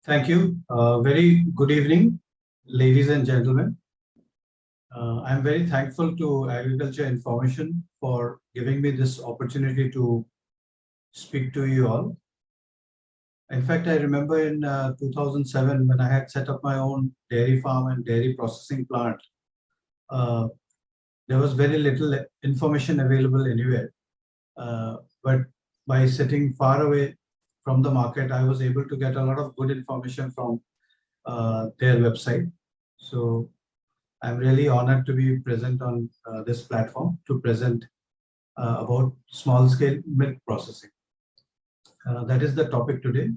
Thank you. Very good evening, ladies and gentlemen. I'm very thankful to Agriculture Information for giving me this opportunity to speak to you all. In fact, I remember in 2007 when I had set up my own dairy farm and dairy processing plant, uh, there was very little information available anywhere. But by sitting far away from the market, I was able to get a lot of good information from their website. So I'm really honored to be present on this platform to present about small scale milk processing. That is the topic today.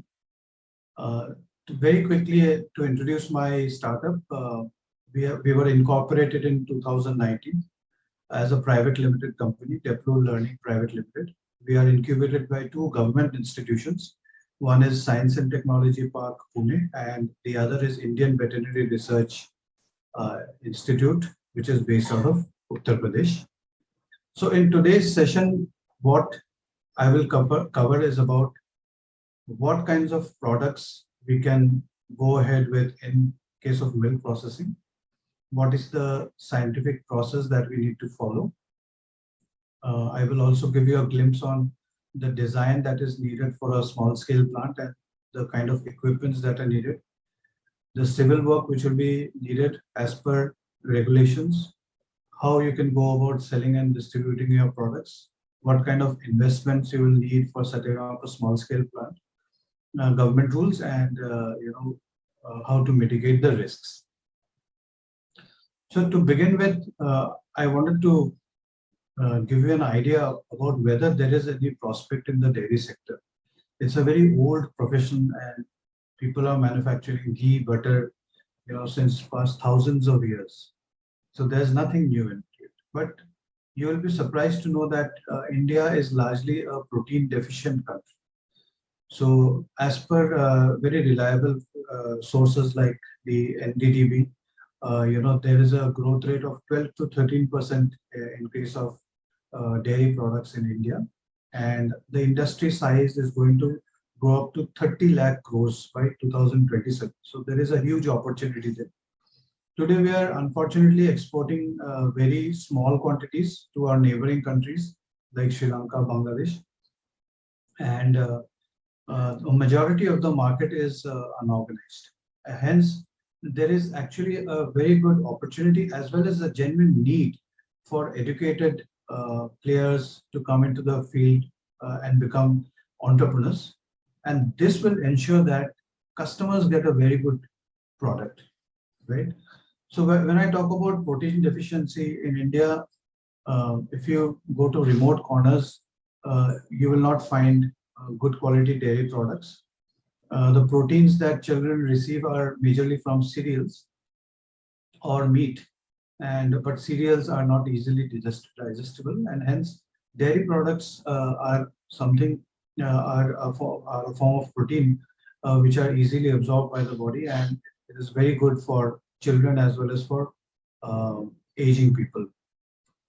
Very quickly to introduce my startup, we were incorporated in 2019 as a private limited company, Teplu Learning Private Limited. We are incubated by two government institutions. One is Science and Technology Park, Pune, and the other is Indian Veterinary Research Institute, which is based out of Uttar Pradesh. So in today's session, what I will cover is about what kinds of products we can go ahead with in case of milk processing. What is the scientific process that we need to follow? I will also give you a glimpse on the design that is needed for a small scale plant and the kind of equipments that are needed. The civil work which will be needed as per regulations, how you can go about selling and distributing your products, what kind of investments you will need for setting up a small scale plant, government rules, and how to mitigate the risks. So to begin with, I wanted to give you an idea about whether there is any prospect in the dairy sector. It's a very old profession and people are manufacturing ghee, butter, since past thousands of years. So there's nothing new in it. But you will be surprised to know that India is largely a protein deficient country. So as per very reliable sources like the NDDB, there is a growth rate of 12 to 13% increase of dairy products in India. And the industry size is going to grow up to 30 lakh crores by 2027. So there is a huge opportunity there. Today, we are unfortunately exporting very small quantities to our neighboring countries like Sri Lanka, Bangladesh. And a majority of the market is unorganized. Hence, there is actually a very good opportunity as well as a genuine need for educated players to come into the field and become entrepreneurs. And this will ensure that customers get a very good product, right? So when I talk about protein deficiency in India, if you go to remote corners, you will not find good quality dairy products. The proteins that children receive are majorly from cereals or meat, but cereals are not easily digestible, and hence dairy products are something are a form of protein which are easily absorbed by the body, and it is very good for children as well as for aging people.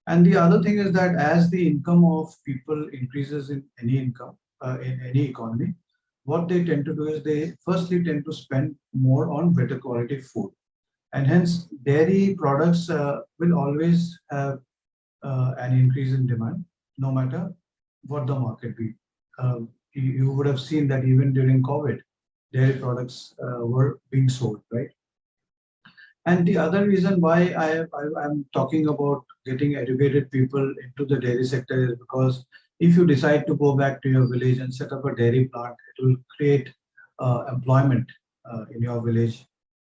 And the other thing is that as the income of people increases in any economy, what they tend to do is they firstly tend to spend more on better quality food. And hence dairy products will always have an increase in demand, no matter what the market be. You would have seen that even during COVID, dairy products were being sold, right? And the other reason why I'm talking about getting educated people into the dairy sector is because if you decide to go back to your village and set up a dairy plant, it will create employment in your village.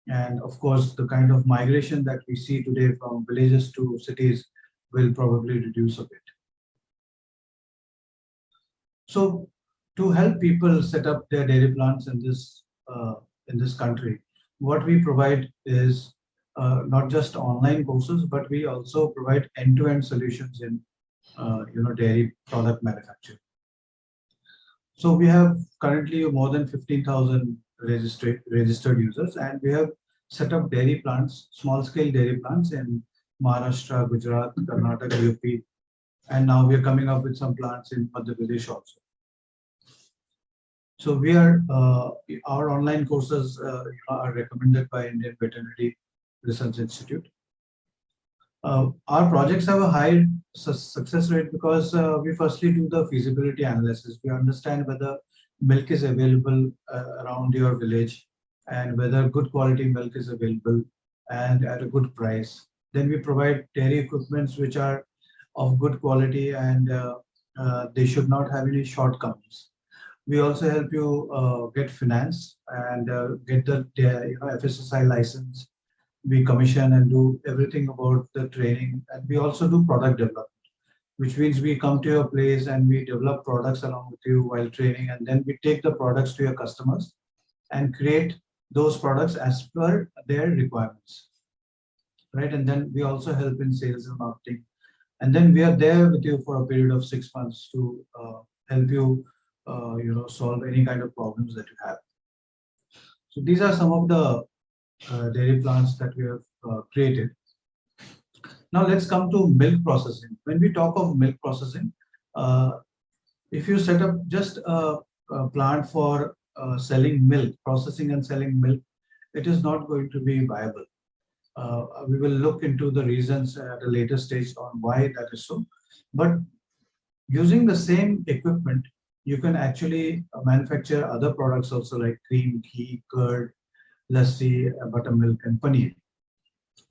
And of course, the kind of migration that we see today from villages to cities will probably reduce a bit. So to help people set up their dairy plants in this country, what we provide is not just online courses, but we also provide end-to-end solutions in dairy product manufacturing. So we have currently more than 15,000 registered users, and we have set up dairy plants, small-scale dairy plants in Maharashtra, Gujarat, Karnataka, UP, and now we are coming up with some plants in Madhya Pradesh also. So we are our online courses are recommended by Indian Veterinary Research Institute. Our projects have a high success rate because we firstly do the feasibility analysis. We understand whether milk is available around your village and whether good quality milk is available and at a good price. Then we provide dairy equipments which are of good quality and they should not have any shortcomings. We also help you get finance and get the FSSI license. We commission and do everything about the training, and we also do product development, which means we come to your place and we develop products along with you while training, and then we take the products to your customers and create those products as per their requirements, right? And then we also help in sales and marketing, and then we are there with you for a period of 6 months to help you solve any kind of problems that you have. So these are some of the dairy plants that we have created. Now let's come to milk processing. When we talk of milk processing, if you set up just a plant for selling milk, processing and selling milk, it is not going to be viable. We will look into the reasons at a later stage on why that is so. But using the same equipment, you can actually manufacture other products also, like cream, ghee, curd, lassi, buttermilk, and paneer.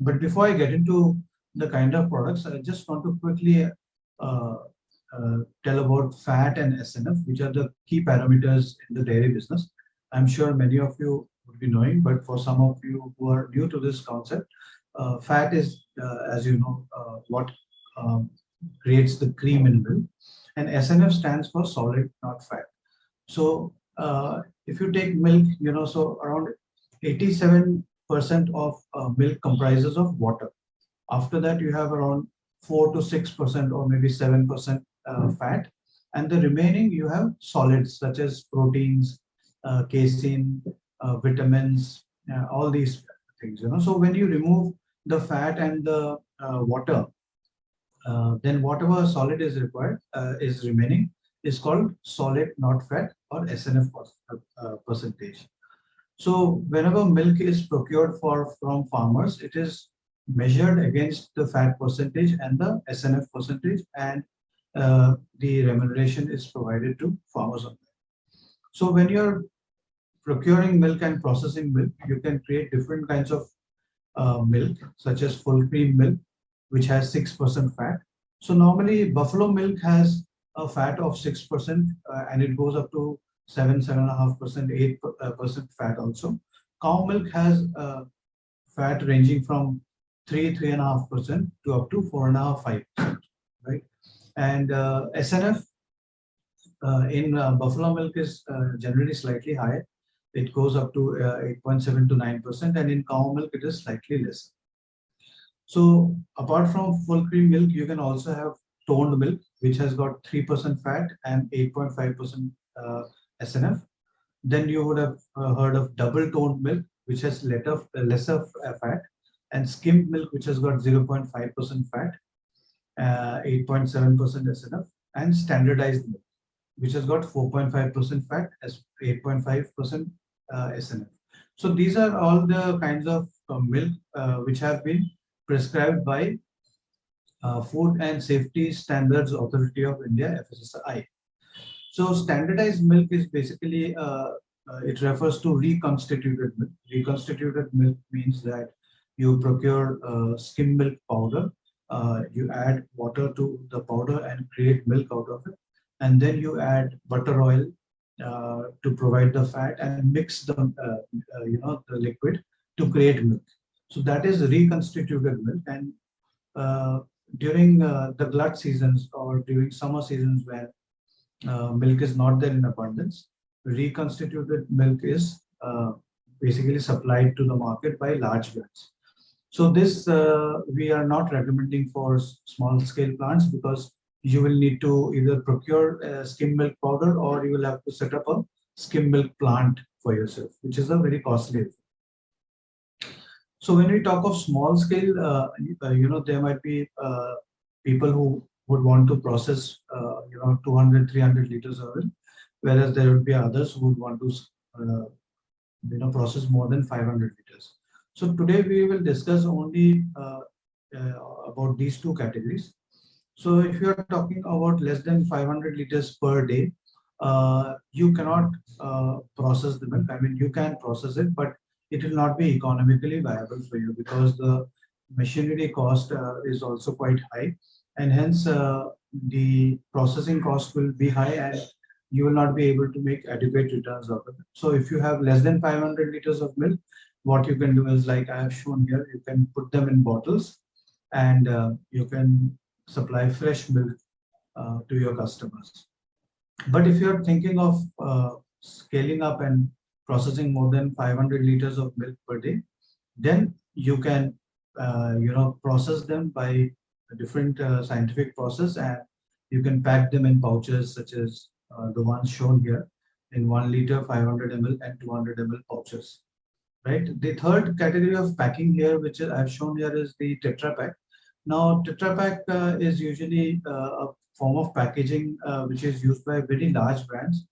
But before I get into the kind of products, I just want to quickly tell about fat and SNF, which are the key parameters in the dairy business. I'm sure many of you would be knowing, but for some of you who are new to this concept, fat is, as you know, what creates the cream in milk, and SNF stands for solid, not fat. So if you take milk, so around 87% of milk comprises of water. After that, you have around 4 to 6% or maybe 7% fat, and the remaining you have solids such as proteins, casein, vitamins, all these things. So when you remove the fat and the water, then whatever solid is required is remaining is called solid, not fat, or SNF percentage. So whenever milk is procured from farmers, it is measured against the fat percentage and the SNF percentage, and the remuneration is provided to farmers on that. So when you're procuring milk and processing milk, you can create different kinds of milk, such as full cream milk, which has 6% fat. So normally buffalo milk has a fat of 6%, and it goes up to 7.5%, 8% fat also. Cow milk has fat ranging from 3.5% to up to 4.5%, 5%, right? And SNF in buffalo milk is generally slightly higher. It goes up to 8.7 to 9%, and in cow milk it is slightly less. So apart from full cream milk, you can also have toned milk, which has got 3% fat and 8.5% SNF. Then you would have heard of double toned milk, which has lesser fat, and skimmed milk, which has got 0.5% fat, 8.7% SNF, and standardized milk, which has got 4.5% fat as 8.5% SNF. So these are all the kinds of milk which have been prescribed by Food and Safety Standards Authority of India, FSSAI. So standardized milk is basically, it refers to reconstituted milk. Reconstituted milk means that you procure skim milk powder, you add water to the powder and create milk out of it, and then you add butter oil to provide the fat and mix the liquid to create milk. So that is reconstituted milk, and during the glut seasons or during summer seasons when milk is not there in abundance, reconstituted milk is basically supplied to the market by large gluts. So this we are not recommending for small scale plants, because you will need to either procure skim milk powder or you will have to set up a skim milk plant for yourself, which is a very costly effort. So when we talk of small scale, there might be people who would want to process 200, 300 liters of it. whereas there would be others who would want to process more than 500 liters. So today we will discuss only about these two categories. So if you are talking about less than 500 liters per day, you cannot process the milk. I mean, you can process it, but it will not be economically viable for you because the machinery cost is also quite high, and hence the processing cost will be high, and you will not be able to make adequate returns out of it. So if you have less than 500 liters of milk, what you can do is, like I have shown here, you can put them in bottles, and you can supply fresh milk to your customers. But if you're thinking of scaling up and processing more than 500 liters of milk per day, then you can process them by a different scientific process, and you can pack them in pouches such as the ones shown here in 1 liter, 500 ml and 200 ml pouches. Right. The third category of packing here, which I've shown here, is the Tetra Pak. Now, Tetra Pak is usually a form of packaging which is used by very large brands,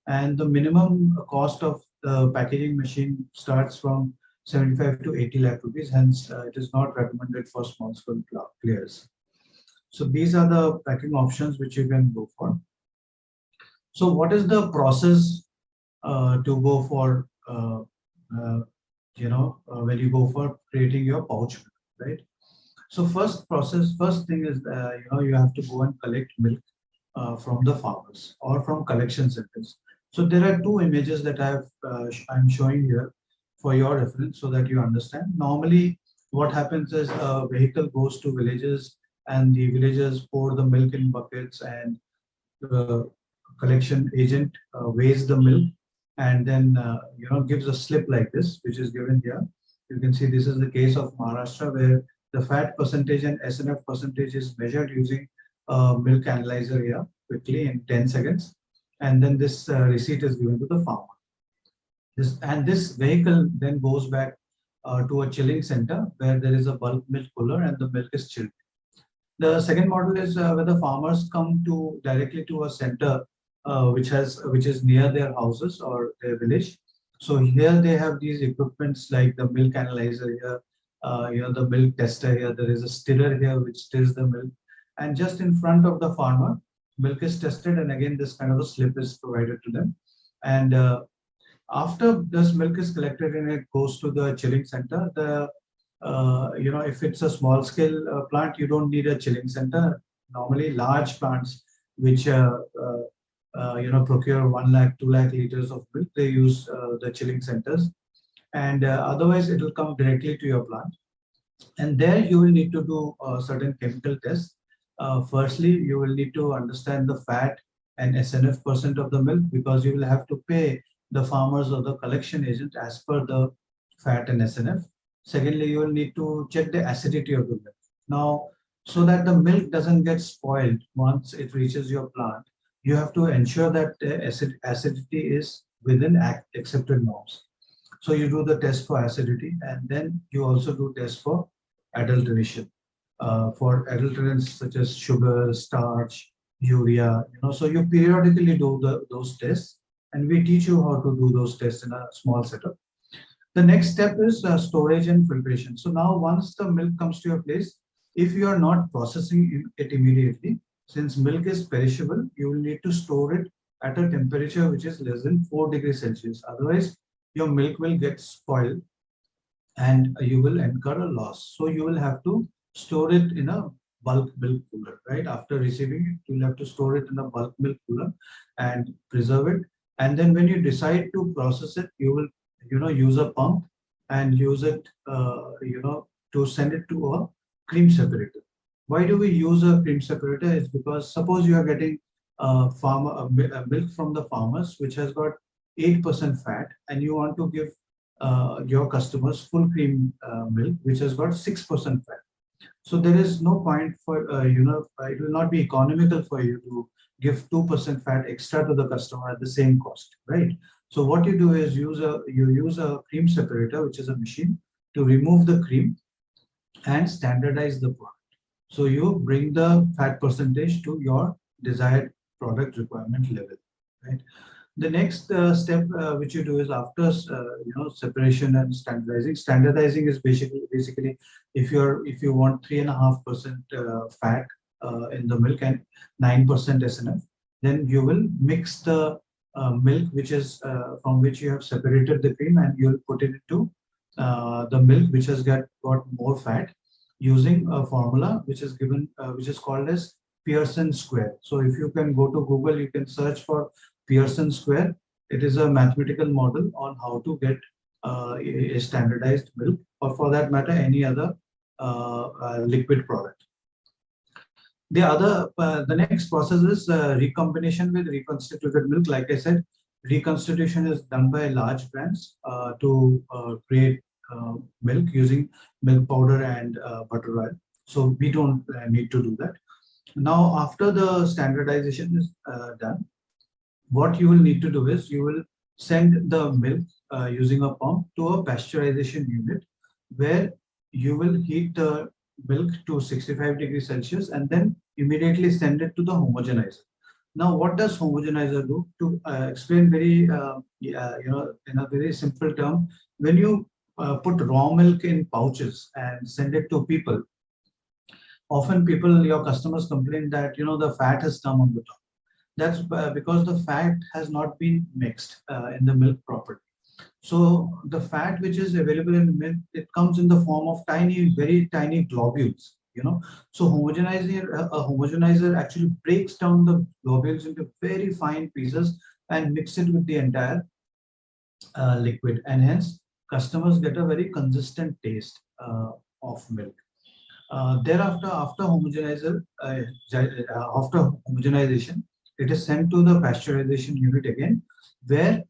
and the minimum cost of the packaging machine starts from 75 to 80 lakh rupees. Hence, it is not recommended for small scale players. So these are the packing options which you can go for. So what is the process to go for when you go for creating your pouch milk, right? So first thing is you have to go and collect milk from the farmers or from collection centers. So there are two images that I'm showing here for your reference so that you understand. Normally, what happens is a vehicle goes to villages, and the villagers pour the milk in buckets, and the collection agent weighs the milk, and then gives a slip like this, which is given here. You can see this is the case of Maharashtra, where the fat percentage and SNF percentage is measured using a milk analyzer here quickly in 10 seconds, and then this receipt is given to the farmer. This vehicle then goes back to a chilling center where there is a bulk milk cooler and the milk is chilled. The second model is where the farmers come directly to a center which is near their houses or their village. So here they have these equipments like the milk analyzer here, the milk tester here. There is a stirrer here which stirs the milk, and just in front of the farmer, milk is tested, and again this kind of a slip is provided to them. And after this milk is collected and it goes to the chilling center, if it's a small scale plant, you don't need a chilling center. Normally, large plants which procure 1 lakh, 2 lakh liters of milk, they use the chilling centers, and otherwise it will come directly to your plant. And there you will need to do certain chemical tests. Firstly, you will need to understand the fat and SNF percent of the milk, because you will have to pay the farmers or the collection agent as per the fat and SNF. Secondly, you will need to check the acidity of the milk. Now, so that the milk doesn't get spoiled once it reaches your plant, you have to ensure that the acidity is within accepted norms. So you do the test for acidity, and then you also do tests for adulteration. For adulterants such as sugar, starch, urea, so you periodically do those tests, and we teach you how to do those tests in a small setup. The next step is storage and filtration. So now once the milk comes to your place, if you are not processing it immediately, since milk is perishable, you will need to store it at a temperature which is less than 4 degrees Celsius. Otherwise, your milk will get spoiled and you will incur a loss. So you will have to store it in a bulk milk cooler, right? After receiving it, you'll have to store it in a bulk milk cooler and preserve it. And then when you decide to process it, you will use a pump and use it to send it to a cream separator. Why do we use a cream separator? Is because suppose you are getting milk from the farmers which has got 8% fat, and you want to give your customers full cream milk which has got 6% fat. So there is no point for it will not be economical for you to give 2% fat extra to the customer at the same cost, right? So what you do is you use a cream separator, which is a machine, to remove the cream and standardize the product. So you bring the fat percentage to your desired product requirement level, right? The next step which you do is after separation and standardizing. Standardizing is basically if you want 3.5% fat in the milk and 9% SNF, then you will mix the milk which is from which you have separated the cream, and you'll put it into the milk which has got more fat, using a formula which is given which is called as Pearson square. So if you can go to Google, you can search for Pearson square. It is a mathematical model on how to get a standardized milk, or for that matter, any other liquid product. The next process is recombination with reconstituted milk. Like I said, reconstitution is done by large brands to create milk using milk powder and butter oil. So we don't need to do that. Now, after the standardization is done, what you will need to do is you will send the milk using a pump to a pasteurization unit, where you will heat the milk to 65 degrees Celsius and then immediately send it to the homogenizer. Now, what does homogenizer do? To explain very, in a very simple term, when you put raw milk in pouches and send it to people, often your customers complain that the fat has come on the top. That's because the fat has not been mixed in the milk properly. So the fat which is available in milk, it comes in the form of tiny, very tiny globules. So homogenizer actually breaks down the globules into very fine pieces and mix it with the entire liquid, and hence customers get a very consistent taste of milk. Thereafter, after homogenization, it is sent to the pasteurization unit again, where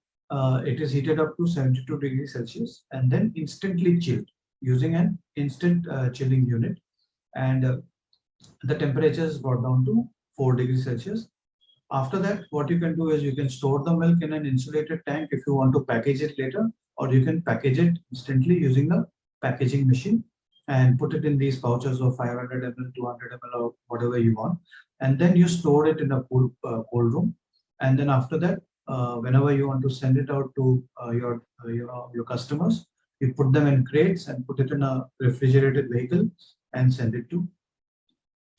it is heated up to 72 degrees Celsius and then instantly chilled using an instant chilling unit. And the temperature is brought down to 4 degrees Celsius. After that, what you can do is you can store the milk in an insulated tank if you want to package it later, or you can package it instantly using the packaging machine and put it in these pouches of 500 ml, 200 ml, or whatever you want. And then you store it in a cold room. And then after that, whenever you want to send it out to your customers, you put them in crates and put it in a refrigerated vehicle and send it to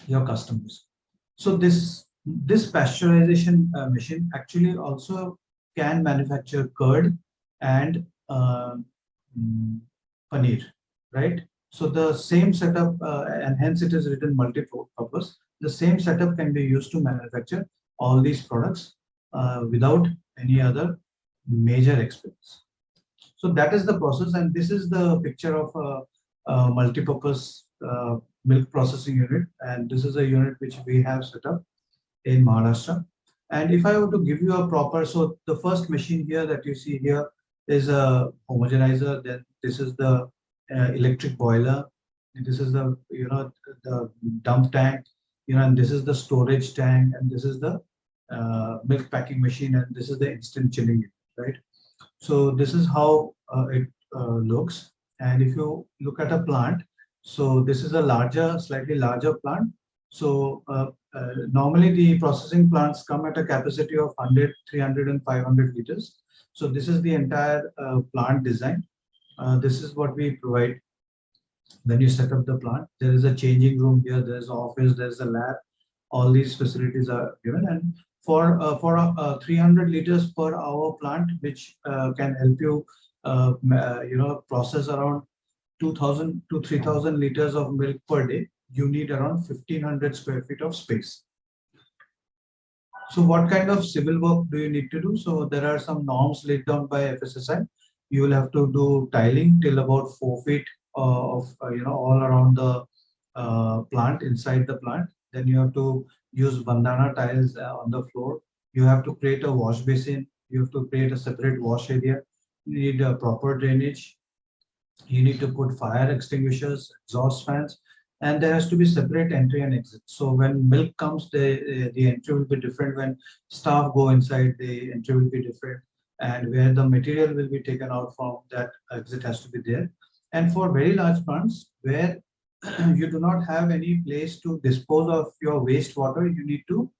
your customers. So this pasteurization machine actually also can manufacture curd and paneer, right? So the same setup, and hence it is written multi-purpose. The same setup can be used to manufacture all these products without any other major expense. So that is the process, and this is the picture of a multi-purpose milk processing unit, and this is a unit which we have set up in Maharashtra. And if I were to give you a proper, so the first machine here that you see here is a homogenizer. Then this is the electric boiler. This is the the dump tank, and this is the storage tank, and this is the milk packing machine, and this is the instant chilling unit, right? So this is how it looks. And if you look at a plant, so this is a slightly larger plant. So normally the processing plants come at a capacity of 100, 300, and 500 liters. So this is the entire plant design. This is what we provide when you set up the plant. There is a changing room here, there's an office, there's a lab. All these facilities are given, and for 300 liters per hour plant, which can help you process around 2,000 to 3,000 liters of milk per day, you need around 1,500 square feet of space. So what kind of civil work do you need to do? So there are some norms laid down by FSSI. You will have to do tiling till about 4 feet of all around the plant, inside the plant. Then you have to use bandana tiles on the floor. You have to create a wash basin. You have to create a separate wash area. You need a proper drainage. You need to put fire extinguishers, exhaust fans, and there has to be separate entry and exit. So when milk comes, the entry will be different. When staff go inside, the entry will be different. And where the material will be taken out from, that exit has to be there. And for very large plants, where you do not have any place to dispose of your wastewater, you need to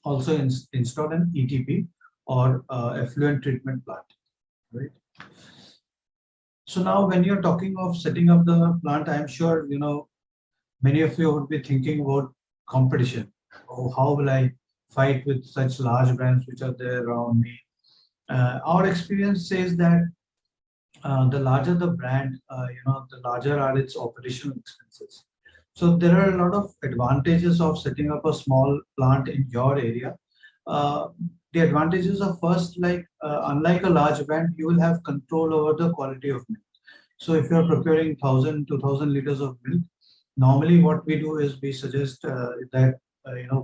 also install an ETP, or effluent treatment plant, right? So now when you're talking of setting up the plant, I'm sure, many of you would be thinking about competition. Oh, how will I fight with such large brands which are there around me? Our experience says that the larger the brand, the larger are its operational expenses. So there are a lot of advantages of setting up a small plant in your area. Uh, the advantages are first, like unlike a large brand, you will have control over the quality of milk. So if you're procuring 1,000 to 2,000 liters of milk, normally what we do is we suggest that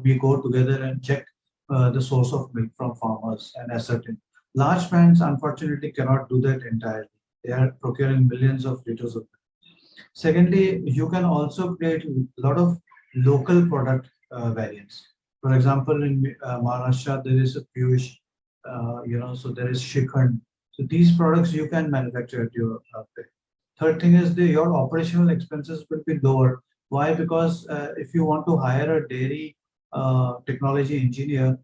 we go together and check the source of milk from farmers and ascertain. Large brands unfortunately cannot do that entirely. They are procuring millions of liters of milk. Secondly, you can also create a lot of local product variants. For example, in Maharashtra, there is a Piyush, so there is Shikhand. So these products you can manufacture at your place. Third thing is your operational expenses will be lower. Why? Because if you want to hire a dairy technology engineer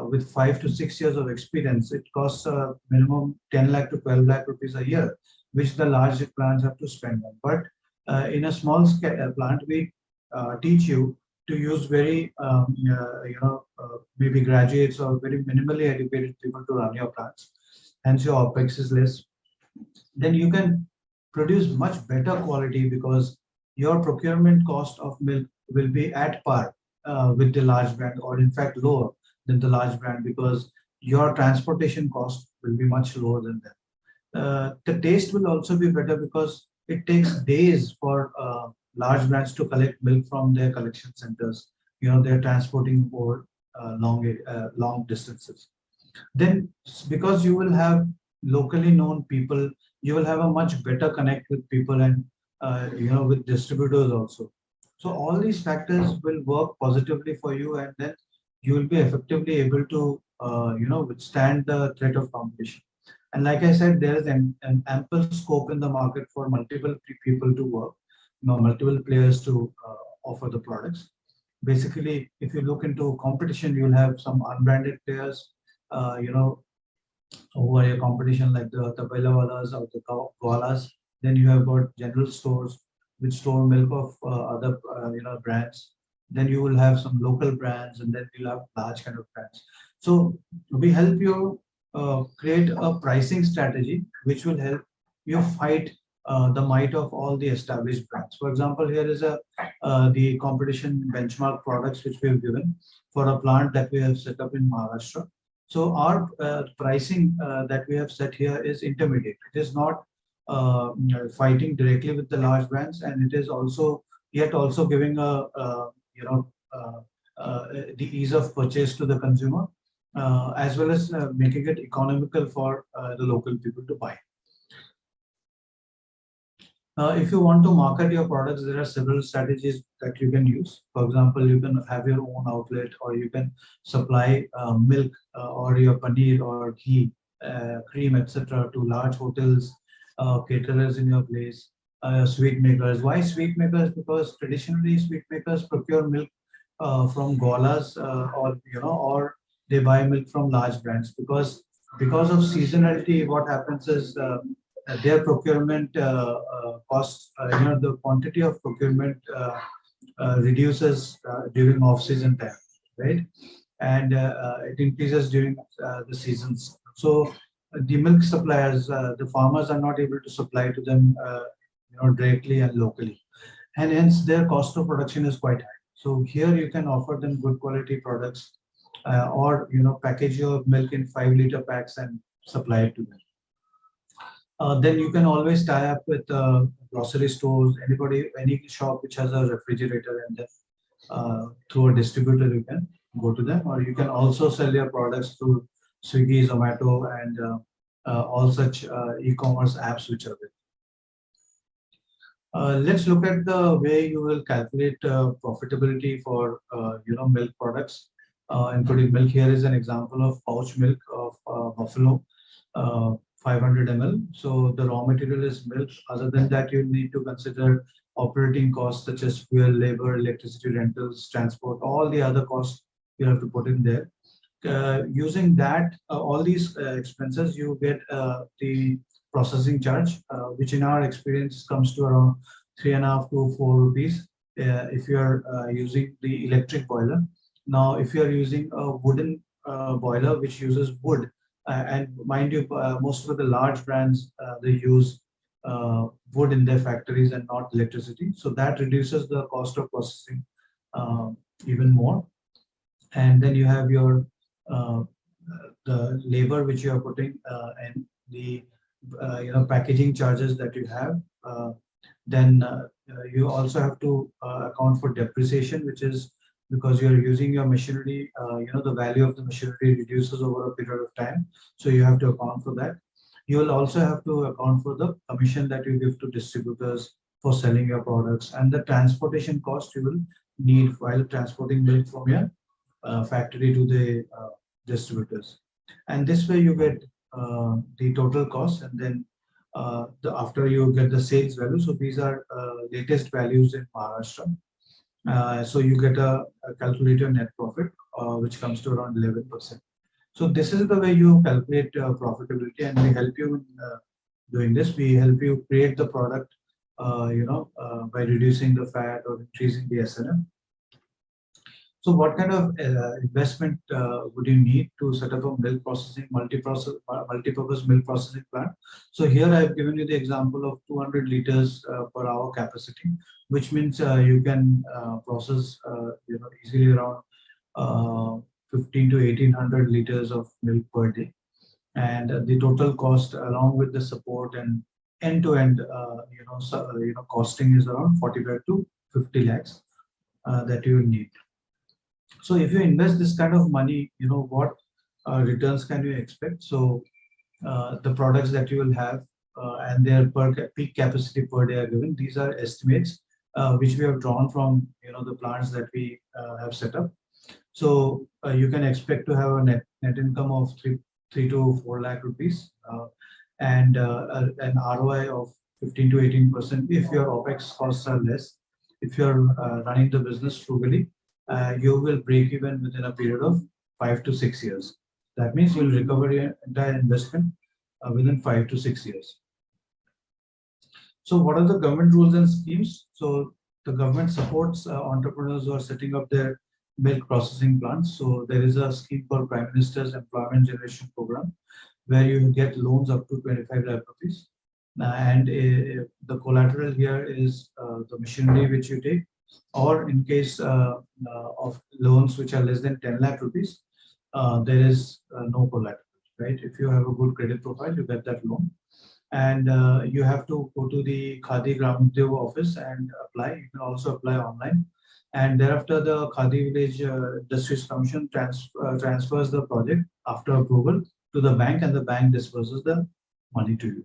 with 5 to 6 years of experience, it costs minimum 10 lakh to 12 lakh rupees a year, which the large plants have to spend on. But in a small scale plant, we teach you to use very, maybe graduates or very minimally educated people to run your plants. Hence, your OPEX is less. Then you can produce much better quality because your procurement cost of milk will be at par with the large brand, or in fact lower than the large brand, because your transportation cost will be much lower than them. The taste will also be better because it takes days for large brands to collect milk from their collection centers. They're transporting over long distances. Then, because you will have locally known people, you will have a much better connect with people, and with distributors also. So all these factors will work positively for you, and then you will be effectively able to withstand the threat of competition. And like I said, there is an ample scope in the market for multiple people to work, multiple players to offer the products. Basically, if you look into competition, you'll have some unbranded players, who are your competition, like the Tapailawalas or the Walas. Then you have got general stores which store milk of other brands. Then you will have some local brands, and then you'll have large kind of brands. So we help you create a pricing strategy which will help you fight the might of all the established brands. For example, here is the competition benchmark products which we have given for a plant that we have set up in Maharashtra. So our pricing that we have set here is intermediate. It is not fighting directly with the large brands, and it is also yet also giving the ease of purchase to the consumer, as well as making it economical for the local people to buy. If you want to market your products, there are several strategies that you can use. For example, you can have your own outlet, or you can supply milk or your paneer or ghee, cream, etc., to large hotels, caterers in your place, sweet makers. Why sweet makers? Because traditionally sweet makers procure milk from golas, or they buy milk from large brands, because of seasonality. What happens is their procurement costs, the quantity of procurement reduces during off-season time, right? And it increases during the seasons. So the milk suppliers, the farmers are not able to supply to them, directly and locally, and hence their cost of production is quite high. So here you can offer them good quality products, or package your milk in 5 liter packs and supply it to them. Then you can always tie up with grocery stores, any shop which has a refrigerator, and then through a distributor you can go to them, or you can also sell your products through Swiggy, Zomato, and all such e-commerce apps which are there. Let's look at the way you will calculate profitability for milk products, including milk. Here is an example of pouch milk of buffalo, 500 ml. So the raw material is milk. Other than that, you need to consider operating costs such as fuel, labor, electricity, rentals, transport, all the other costs you have to put in there. Using that, all these expenses, you get the processing charge, which in our experience comes to around 3.5 to 4 rupees if you are using the electric boiler. Now, if you are using a wooden boiler which uses wood, and mind you, most of the large brands they use wood in their factories and not electricity, so that reduces the cost of processing even more. And then you have your uh, the labor which you are putting and the packaging charges that you have. Then you also have to account for depreciation, which is because you're using your machinery. The value of the machinery reduces over a period of time, so you have to account for that. You will also have to account for the commission that you give to distributors for selling your products, and the transportation cost you will need while transporting milk from your factory to the distributors. And this way you get the total cost, and then after you get the sales value. So these are latest values in Maharashtra. So you get a calculated net profit, which comes to around 11%. So this is the way you calculate profitability, and we help you in doing this. We help you create the product, by reducing the fat or increasing the SNM. So what kind of investment would you need to set up a milk processing, multi-purpose milk processing plant? So here I've given you the example of 200 liters per hour capacity, which means you can process, easily around 15 to 1800 liters of milk per day. And the total cost, along with the support and end-to-end, costing is around 45 to 50 lakhs that you will need. So if you invest this kind of money, what returns can you expect? So the products that you will have and their peak capacity per day are given. These are estimates which we have drawn from the plants that we have set up. So you can expect to have a net income of 3 to 4 lakh rupees and an ROI of 15 to 18% if your OPEX costs are less. If you're running the business frugally, you will break even within a period of 5 to 6 years. That means you'll recover your entire investment within 5 to 6 years. So what are the government rules and schemes? So the government supports entrepreneurs who are setting up their milk processing plants. So there is a scheme called Prime Minister's Employment Generation Program, where you get loans up to 25 lakh rupees. And the collateral here is the machinery which you take, or in case of loans which are less than 10 lakh rupees, there is no collateral, right? If you have a good credit profile, you get that loan. And you have to go to the Khadi Gram Udyog office and apply. You can also apply online. And thereafter, the Khadi Village Industries Commission transfers the project after approval to the bank, and the bank disburses the money to you.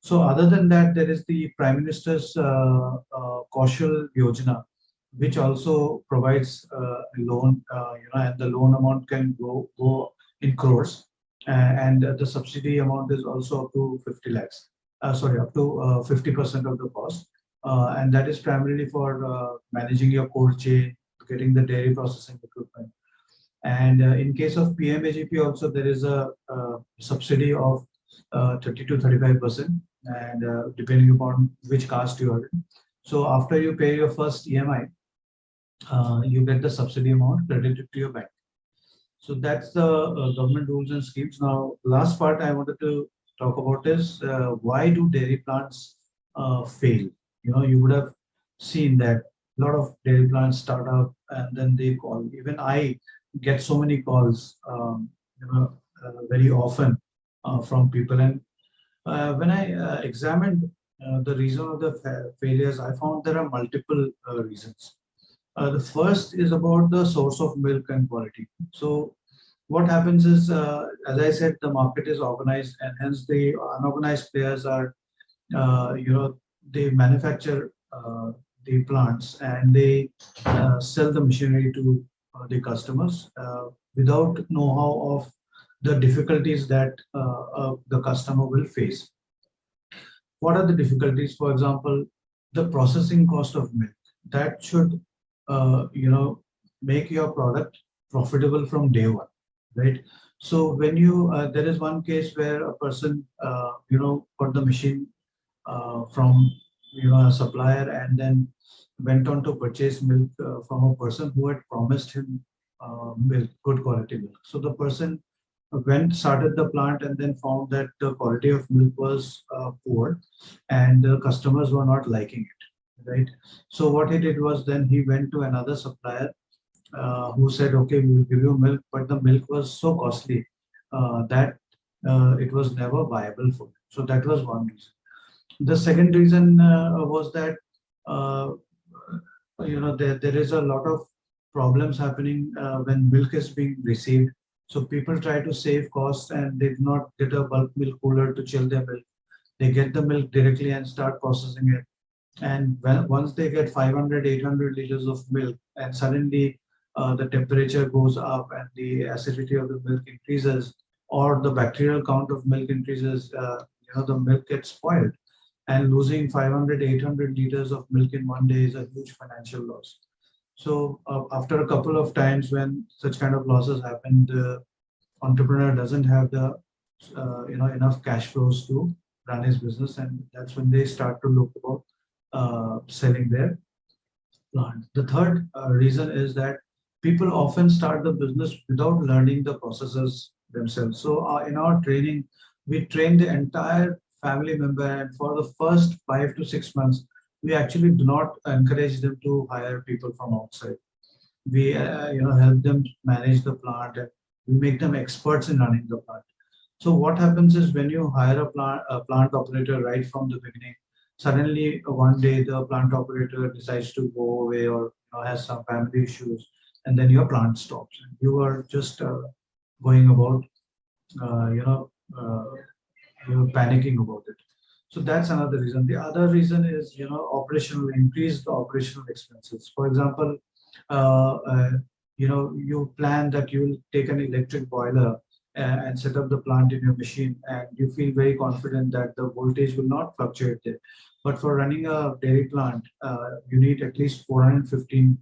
So other than that, there is the Prime Minister's Kaushal Yojana, which also provides a loan, and the loan amount can go in crores, and the subsidy amount is also up to 50 lakhs. Up to 50% of the cost, and that is primarily for managing your cold chain, getting the dairy processing equipment. And in case of PMAGP also, there is a subsidy of 30 to 35%, and depending upon which caste you are in. So after you pay your first EMI, you get the subsidy amount credited to your bank. So that's the government rules and schemes. Now, last part I wanted to talk about is why do dairy plants fail? You would have seen that a lot of dairy plants start up and then they call. Even I get so many calls, very often from people. And when I examined the reason of the failures, I found there are multiple reasons. The first is about the source of milk and quality. So what happens is, as I said, the market is organized, and hence the unorganized players are, they manufacture the plants and they sell the machinery to the customers without know-how of the difficulties that the customer will face. What are the difficulties? For example, the processing cost of milk. That should make your product profitable from day one. right? So when you there is one case where a person got the machine from a supplier and then went on to purchase milk from a person who had promised him milk, good quality milk. So the person went, started the plant, and then found that the quality of milk was poor and the customers were not liking it, right? So what he did was then he went to another supplier who said, okay, we will give you milk, but the milk was so costly that it was never viable for him. So that was one reason. The second reason was that uh, there is a lot of problems happening when milk is being received. So people try to save costs and they do not get a bulk milk cooler to chill their milk. They get the milk directly and start processing it. And once they get 500, 800 liters of milk, and suddenly the temperature goes up and the acidity of the milk increases, or the bacterial count of milk increases, the milk gets spoiled. And losing 500, 800 liters of milk in one day is a huge financial loss. So after a couple of times when such kind of losses happen, the entrepreneur doesn't have the enough cash flows to run his business, and that's when they start to look about selling their plant. The third reason is that people often start the business without learning the processes themselves. So in our training, we train the entire family member, and for the first 5 to 6 months, we actually do not encourage them to hire people from outside. We help them manage the plant, and we make them experts in running the plant. So what happens is when you hire a plant operator right from the beginning, suddenly one day the plant operator decides to go away or has some family issues, and then your plant stops. And you are just going about, uh, you know, uh, you're panicking about it. So that's another reason. The other reason is, operational, increased operational expenses. For example, uh, uh, you plan that you will take an electric boiler and set up the plant in your machine, and you feel very confident that the voltage will not fluctuate there. But for running a dairy plant, you need at least 415,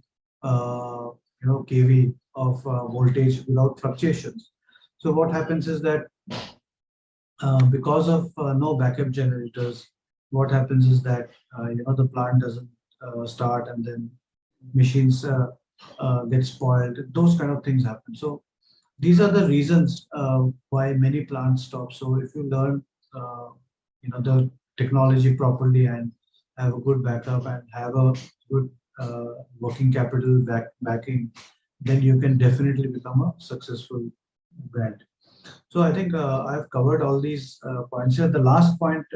kV of voltage without fluctuations. So what happens is that because of no backup generators, what happens is that the plant doesn't start, and then machines get spoiled. Those kind of things happen. So these are the reasons why many plants stop. So if you learn, the technology properly and have a good backup and have a good working capital backing, then you can definitely become a successful brand. So I think I've covered all these points here. The last point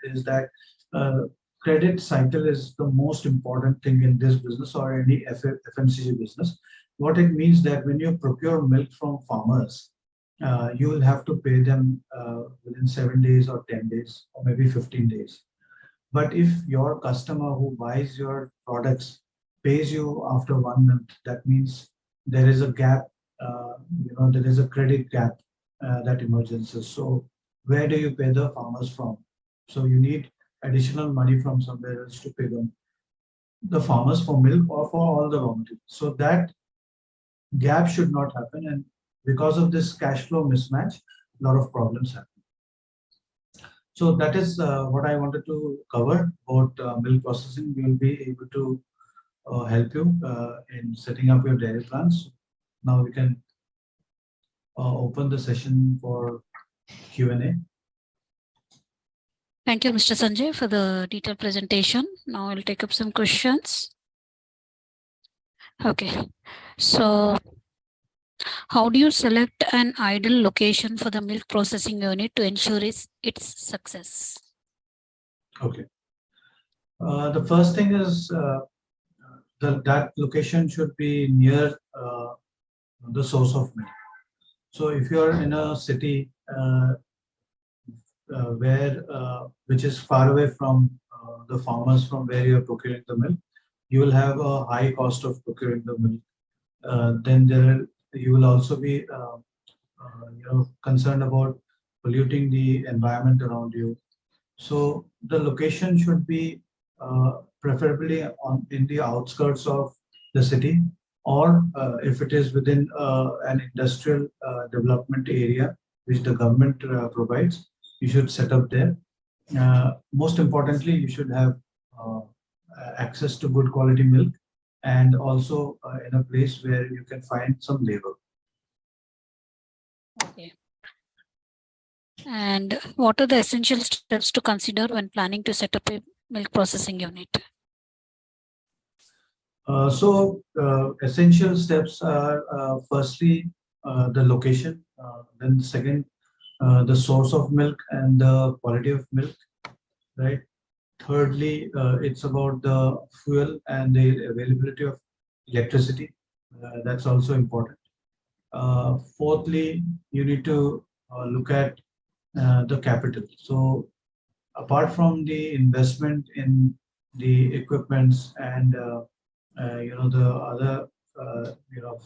is that uh, credit cycle is the most important thing in this business or any FMCG business. What it means that when you procure milk from farmers, you will have to pay them within 7 days or 10 days or maybe 15 days. But if your customer who buys your products pays you after 1 month, that means there is a gap, there is a credit gap that emerges. So where do you pay the farmers from? So you need additional money from somewhere else to pay them, the farmers, for milk or for all the raw materials. So that gap should not happen. And because of this cash flow mismatch, a lot of problems happen. So that is what I wanted to cover about milk processing. We will be able to help you in setting up your dairy plants. Now we can open the session for Q&A. Thank you, Mr. Sanjay, for the detailed presentation. Now I'll take up some questions. Okay, so how do you select an ideal location for the milk processing unit to ensure its success? Okay. The first thing is that location should be near the source of milk. So if you're in a city which is far away from the farmers from where you're procuring the milk, you will have a high cost of procuring the milk. Then you will also be concerned about polluting the environment around you. So the location should be preferably in the outskirts of the city, or if it is within an industrial development area which the government provides, you should set up there. Most importantly, you should have uh, access to good quality milk, and also in a place where you can find some labor. Okay. And what are the essential steps to consider when planning to set up a milk processing unit? Essential steps are firstly the location, then the second the source of milk and the quality of milk, right? Thirdly, it's about the fuel and the availability of electricity. That's also important. Fourthly, you need to look at the capital. So apart from the investment in the equipments and the other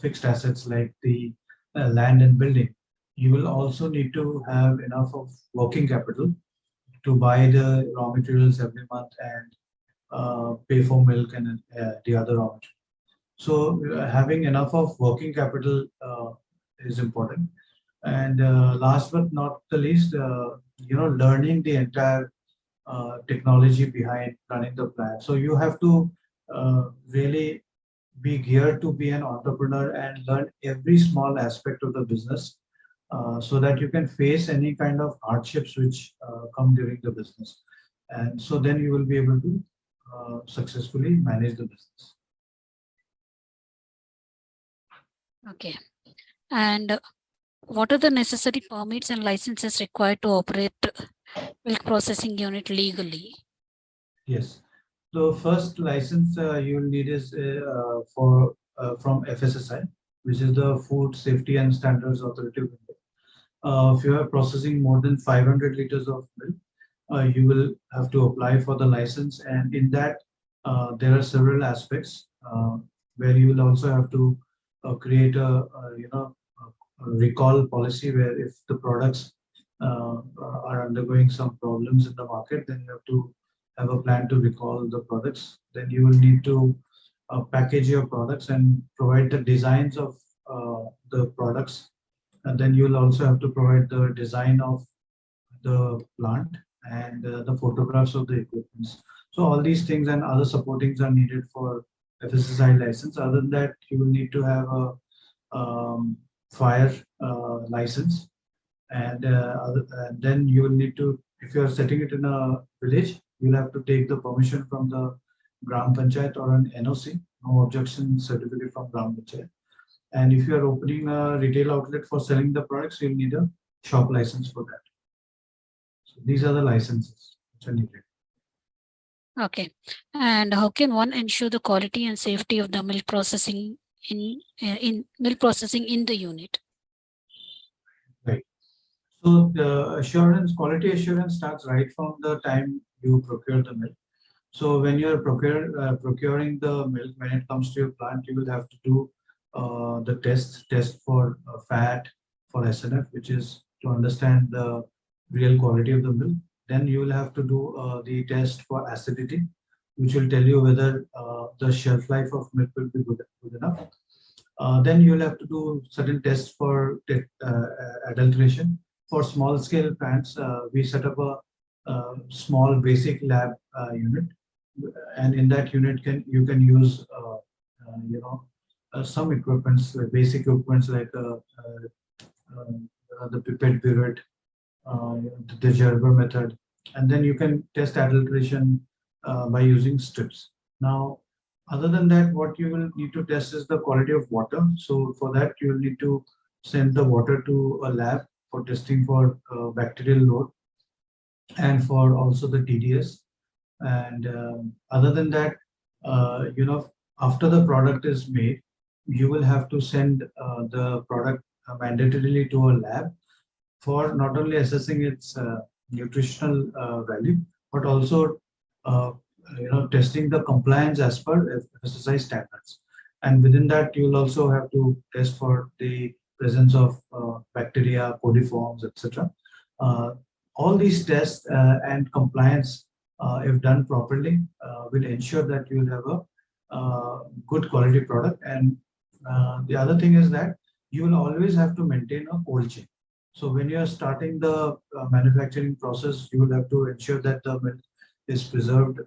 fixed assets like the land and building, you will also need to have enough of working capital to buy the raw materials every month and pay for milk and the other raw materials. So having enough of working capital is important. And last but not the least, learning the entire technology behind running the plant. So you have to really be geared to be an entrepreneur and learn every small aspect of the business so that you can face any kind of hardships which come during the business. And so then you will be able to successfully manage the business. Okay. And what are the necessary permits and licenses required to operate milk processing unit legally? Yes. So first license you will need is for from FSSI, which is the Food Safety and Standards Authority of India. If you are processing more than 500 liters of milk, you will have to apply for the license, and in that there are several aspects where you will also have to create a recall policy where if the products are undergoing some problems in the market, then you have to have a plan to recall the products. Then you will need to package your products and provide the designs of the products, and then you will also have to provide the design of the plant and the photographs of the equipment. So all these things and other supportings are needed for FSSI license. Other than that, you will need to have a fire license, and then you will need to, if you are setting it in a village, you'll have to take the permission from the Gram Panchayat or an NOC, no objection certificate from Gram Panchayat. And if you are opening a retail outlet for selling the products, you'll need a shop license for that. So these are the licenses which are needed. Okay. And how can one ensure the quality and safety of the milk processing in milk processing in the unit? Right. So the assurance, quality assurance starts right from the time you procure the milk. So when you're procuring the milk, when it comes to your plant, you will have to do the test for fat, for SNF, which is to understand the real quality of the milk. Then you will have to do the test for acidity, which will tell you whether the shelf life of milk will be good enough. Then you will have to do certain tests for adulteration. For small scale plants, we set up a small basic lab unit, and in that unit you can use some equipments, basic equipments like the pipette burette, the Gerber method, and then you can test adulteration by using strips. Now, other than that, what you will need to test is the quality of water. So for that, you will need to send the water to a lab for testing for bacterial load and for also the TDS. And other than that, after the product is made, you will have to send the product mandatorily to a lab for not only assessing its nutritional value, but also testing the compliance as per FSSI standards. And within that, you will also have to test for the presence of bacteria, coliforms, etc. All these tests and compliance, if done properly, will ensure that you will have a good quality product. And The other thing is that you will always have to maintain a cold chain. So when you are starting the manufacturing process, you will have to ensure that the milk is preserved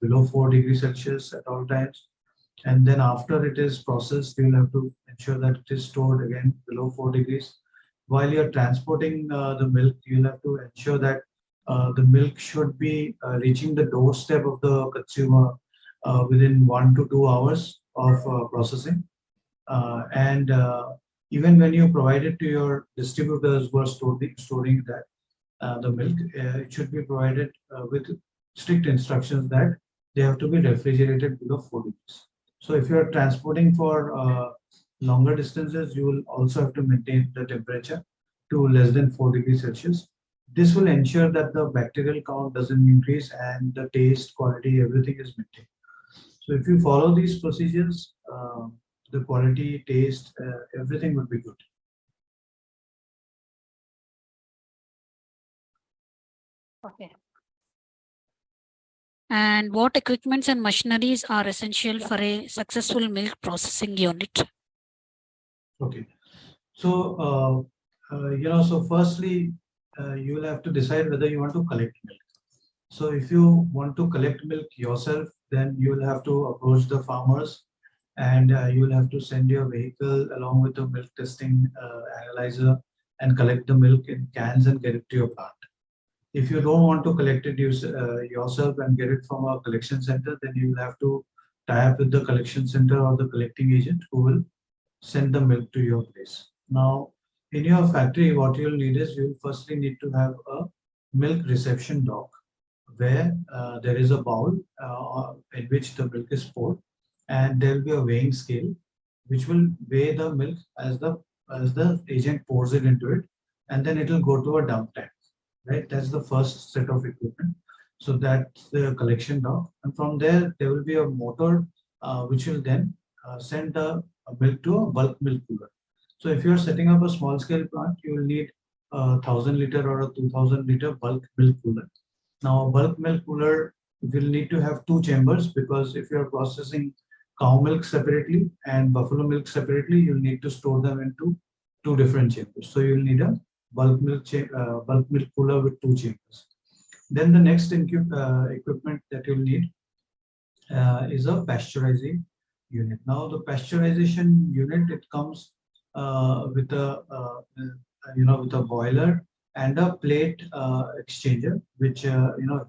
below 4 degrees Celsius at all times. And then after it is processed, you will have to ensure that it is stored again below 4 degrees. While you're transporting the milk, you'll have to ensure that the milk should be reaching the doorstep of the consumer within 1 to 2 hours of processing. And even when you provide it to your distributors who are storing that the milk, it should be provided with strict instructions that they have to be refrigerated below 4 degrees. So if you are transporting for longer distances, you will also have to maintain the temperature to less than 4 degrees Celsius. This will ensure that the bacterial count doesn't increase and the taste, quality, everything is maintained. So if you follow these procedures, the quality, taste, everything will be good. Okay. And what equipments and machineries are essential for a successful milk processing unit? Okay. So, so firstly, you will have to decide whether you want to collect milk. So if you want to collect milk yourself, then you will have to approach the farmers and you will have to send your vehicle along with the milk testing analyzer and collect the milk in cans and get it to your plant. If you don't want to collect it yourself and get it from a collection center, then you will have to tie up with the collection center or the collecting agent who will send the milk to your place. Now, in your factory, what you'll need is you'll firstly need to have a milk reception dock where there is a bowl in which the milk is poured, and there will be a weighing scale which will weigh the milk as the agent pours it into it, and then it will go to a dump tank. Right, that's the first set of equipment. So that's the collection dock, and from there will be a motor which will then send the milk to a bulk milk cooler. So if you are setting up a small scale plant, you will need a 1,000 liter or a 2,000 liter bulk milk cooler. Now, a bulk milk cooler will need to have two chambers, because if you are processing cow milk separately and buffalo milk separately, you'll need to store them into two different chambers. So you'll need a bulk milk cooler with two chambers. Then the next equipment that you'll need is a pasteurizing unit. Now, the pasteurization unit, it comes with a with a boiler and a plate exchanger, which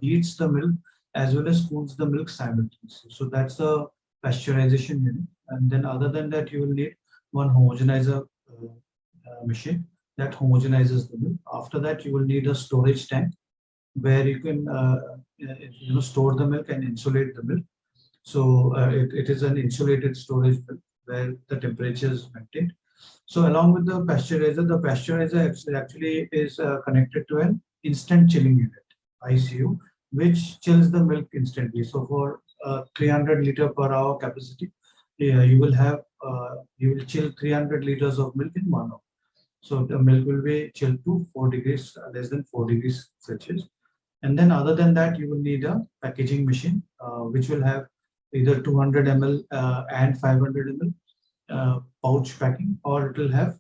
heats the milk as well as cools the milk simultaneously. So that's the pasteurization unit. And then other than that, you will need one homogenizer machine that homogenizes the milk. After that, you will need a storage tank where you can store the milk and insulate the milk. So it is an insulated storage milk where the temperature is maintained. So along with the pasteurizer actually is connected to an instant chilling unit, ICU, which chills the milk instantly. So for 300 liter per hour capacity, you will chill 300 liters of milk in 1 hour. So the milk will be chilled to 4 degrees, less than 4 degrees Celsius. And then other than that, you will need a packaging machine, which will have either 200 ml and 500 ml pouch packing, or it will have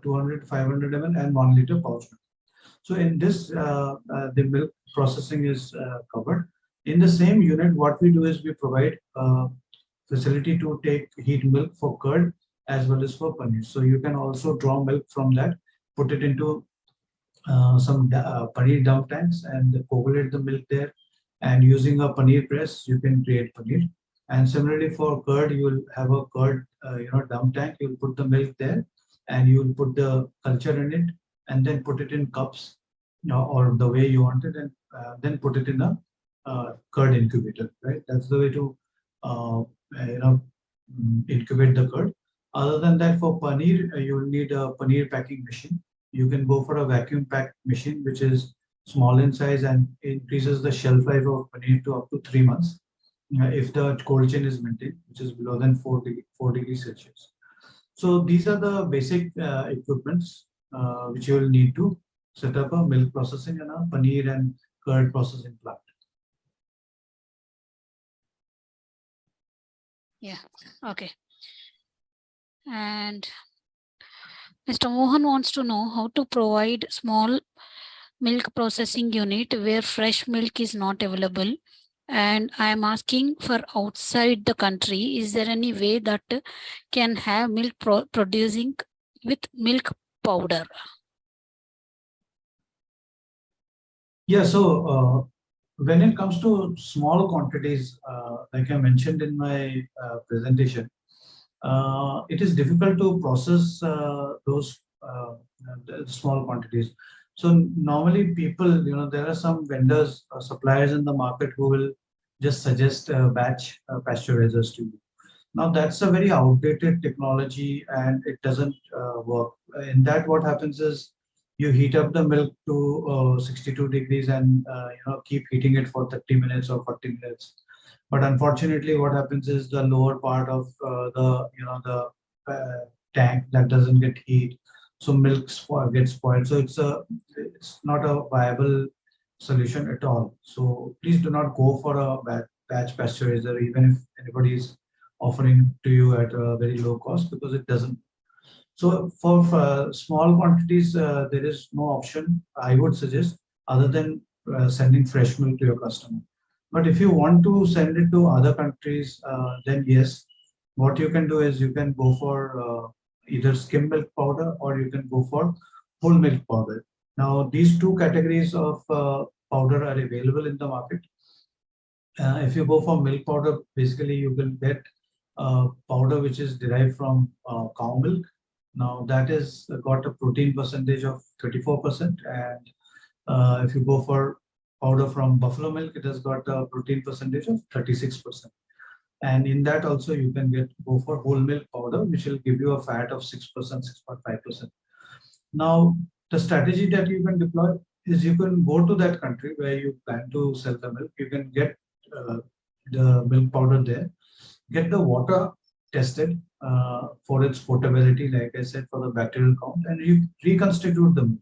200, 500 ml and 1 liter pouch packing. So in this, the milk processing is covered. In the same unit, what we do is we provide facility to take heat milk for curd as well as for paneer. So you can also draw milk from that, put it into some paneer dump tanks and coagulate the milk there. And using a paneer press, you can create paneer. And similarly for curd, you will have a curd dump tank. You will put the milk there, and you will put the culture in it, and then put it in cups, or the way you want it, and then put it in a curd incubator. Right, that's the way to incubate the curd. Other than that, for paneer, you will need a paneer packing machine. You can go for a vacuum pack machine, which is small in size and increases the shelf life of paneer to up to 3 months if the cold chain is maintained, which is below than 4 degrees Celsius. So these are the basic equipments which you will need to set up a milk processing and a paneer and curd processing plant. Yeah, okay. And Mr. Mohan wants to know how to provide small milk processing unit where fresh milk is not available. And I am asking for outside the country, is there any way that can have milk producing with milk powder? Yeah, so when it comes to small quantities, like I mentioned in my presentation, it is difficult to process those the small quantities. So normally people, there are some vendors, suppliers in the market who will just suggest batch pasteurizers to you. Now that's a very outdated technology and it doesn't work. In that, what happens is you heat up the milk to 62 degrees and keep heating it for 30 minutes or 40 minutes. But unfortunately, what happens is the lower part of the tank that doesn't get heat, so milk gets spoiled. So it's not a viable solution at all. So please do not go for a batch pasteurizer, even if anybody is offering to you at a very low cost, because it doesn't. So for small quantities, there is no option I would suggest other than sending fresh milk to your customer. But if you want to send it to other countries, then yes, what you can do is you can go for either skim milk powder or you can go for whole milk powder. Now, these two categories of powder are available in the market. If you go for milk powder, basically you will get powder which is derived from cow milk. Now that is got a protein percentage of 34%, and if you go for powder from buffalo milk, it has got a protein percentage of 36%. And in that also you can go for whole milk powder, which will give you a fat of 6%, 6.5%. Now the strategy that you can deploy is you can go to that country where you plan to sell the milk. You can get the milk powder there, get the water tested for its potability, like I said, for the bacterial count, and you reconstitute the milk.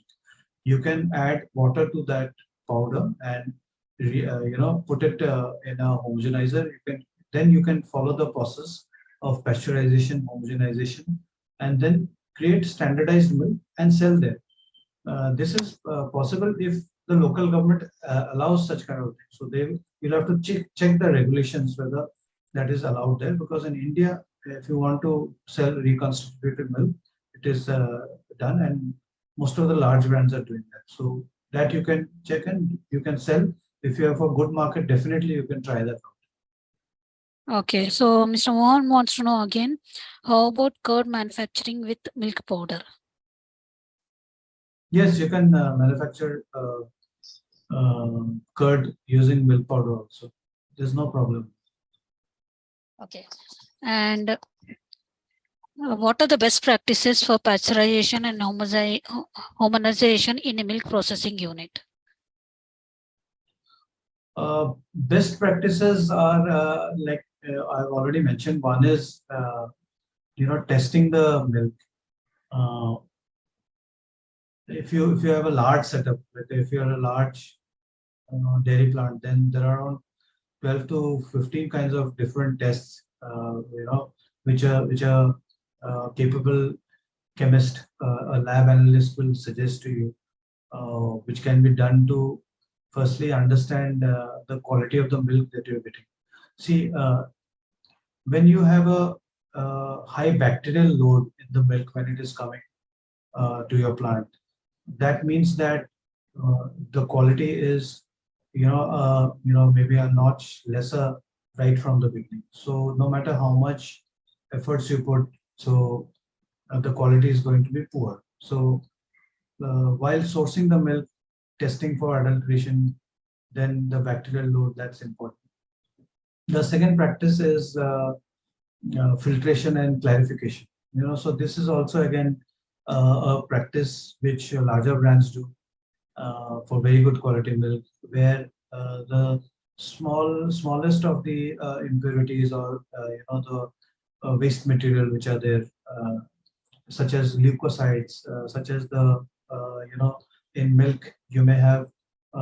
You can add water to that powder and put it in a homogenizer. You can follow the process of pasteurization, homogenization, and then create standardized milk and sell them. This is possible if the local government allows such kind of thing. So you'll have to check the regulations whether that is allowed there, because in India, if you want to sell reconstituted milk, it is done, and most of the large brands are doing that. So that you can check and you can sell. If you have a good market, definitely you can try that out. Okay, so Mr. Mohan wants to know again, how about curd manufacturing with milk powder? Yes, you can manufacture curd using milk powder also. There's no problem. Okay. And what are the best practices for pasteurization and homogenization in a milk processing unit? Best practices are like I've already mentioned. One is testing the milk. If you have a large setup, like if you're a large dairy plant, then there are around 12 to 15 kinds of different tests, which are capable chemist, a lab analyst will suggest to you, which can be done to firstly understand the quality of the milk that you're getting. See, when you have a high bacterial load in the milk when it is coming to your plant, that means that the quality is maybe a notch lesser right from the beginning. So no matter how much efforts you put, so the quality is going to be poor. So while sourcing the milk, testing for adulteration, then the bacterial load, that's important. The second practice is filtration and clarification. So this is also again a practice which larger brands do for very good quality milk, where the smallest of the impurities or the waste material which are there, such as leukocytes, such as the in milk you may have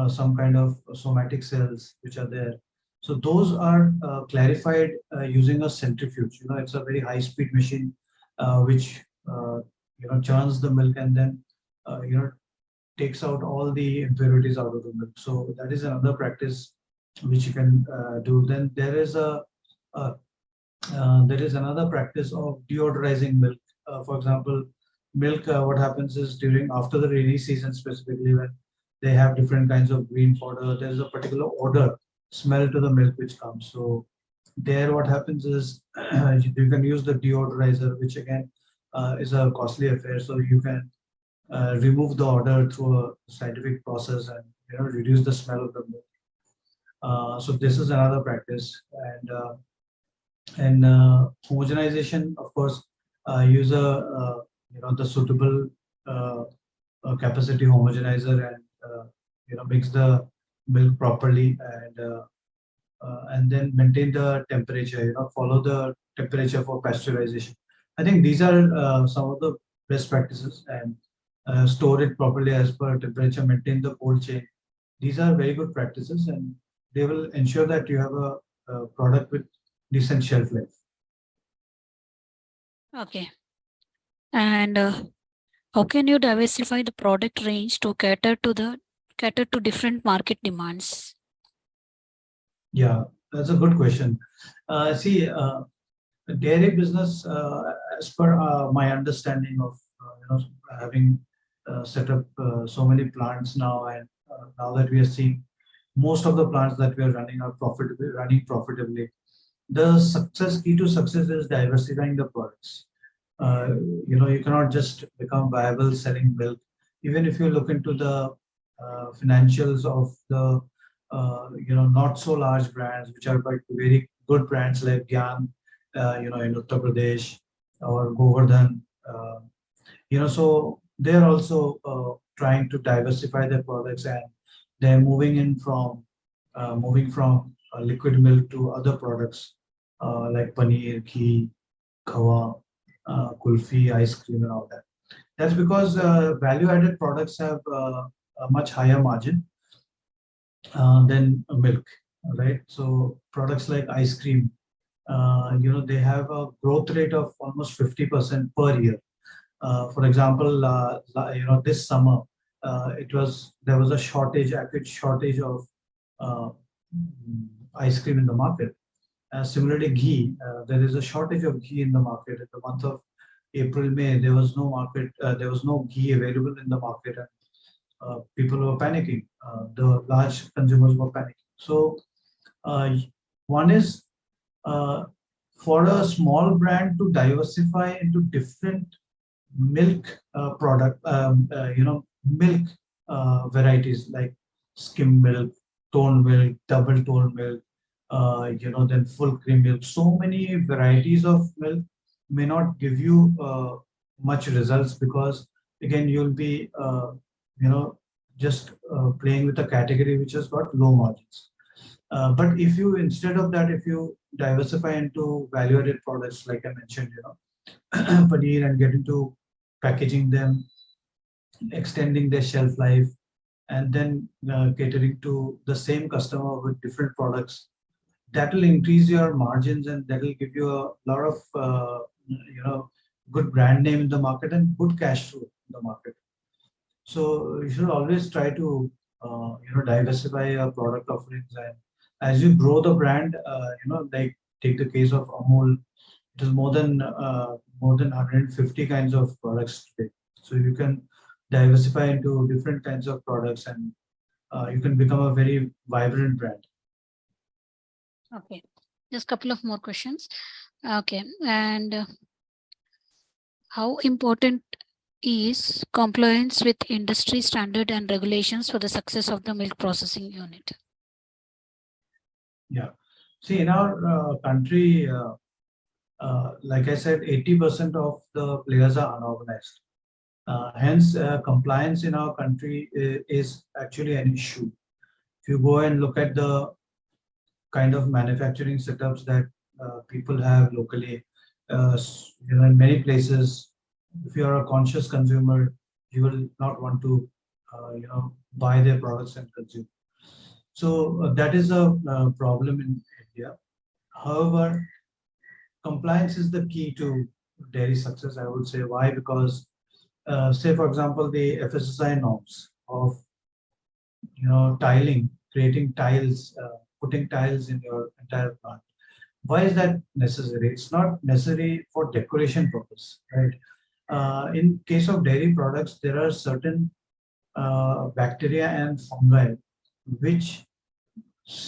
some kind of somatic cells which are there. So those are clarified using a centrifuge. It's a very high speed machine which churns the milk and then takes out all the impurities out of the milk. So that is another practice which you can do. Then uh, there is another practice of deodorizing milk. For example, milk. What happens is during after the rainy season, specifically when they have different kinds of green fodder, there is a particular odor, smell to the milk which comes. So there, what happens is you can use the deodorizer, which again is a costly affair. So you can remove the odor through a scientific process and reduce the smell of the milk. So this is another practice, and homogenization, of course, use a the suitable uh, capacity homogenizer and mix the milk properly and then maintain the temperature. Follow the temperature for pasteurization. I think these are some of the best practices, and store it properly as per temperature. Maintain the cold chain. These are very good practices, and they will ensure that you have a product with decent shelf life. Okay. And how can you diversify the product range to cater to different market demands? Yeah, that's a good question. See, dairy business, as per my understanding of having set up so many plants now, and now that we are seeing most of the plants that we are running are running profitably. The success key to success is diversifying the products. Uh, you cannot just become viable selling milk. Even if you look into the financials of the not so large brands, which are quite very good brands like Gyan, in Uttar Pradesh or Govardhan, so they're also trying to diversify their products, and they're moving from liquid milk to other products like paneer, ghee, khawa, kulfi, ice cream, and all that. That's because value-added products have a much higher margin than milk, right? So products like ice cream, they have a growth rate of almost 50% per year. For example, this summer, there was a acute shortage of uh, ice cream in the market. Similarly, ghee, there is a shortage of ghee in the market. In the month of April, May, there was no ghee available in the market, and people were panicking. The large consumers were panicking. So, one is uh, for a small brand to diversify into different milk milk varieties like skim milk, tone milk, double tone milk, then full cream milk. So many varieties of milk may not give you much results, because again you'll be just playing with a category which has got low margins. But if you, instead of that, if you diversify into value-added products, like I mentioned, paneer, and get into packaging them, extending their shelf life, and then catering to the same customer with different products, that will increase your margins, and that will give you a lot of good brand name in the market and good cash flow in the market. So you should always try to diversify your product offerings, and as you grow the brand, like take the case of Amul, it is more than 150 kinds of products today. So you can diversify into different kinds of products, and you can become a very vibrant brand. Okay, just couple of more questions. Okay, and how important is compliance with industry standard and regulations for the success of the milk processing unit? Yeah. See, in our country, like I said, 80% of the players are unorganized. Hence, compliance in our country is actually an issue. If you go and look at the kind of manufacturing setups that people have locally, in many places, if you are a conscious consumer, you will not want to, buy their products and consume. So that is a problem in India. However, compliance is the key to dairy success, I would say. Why? Because say for example, the FSSI norms of tiling, creating tiles, putting tiles in your entire plant. Why is that necessary? It's not necessary for decoration purpose, right? In case of dairy products, there are certain bacteria and fungi which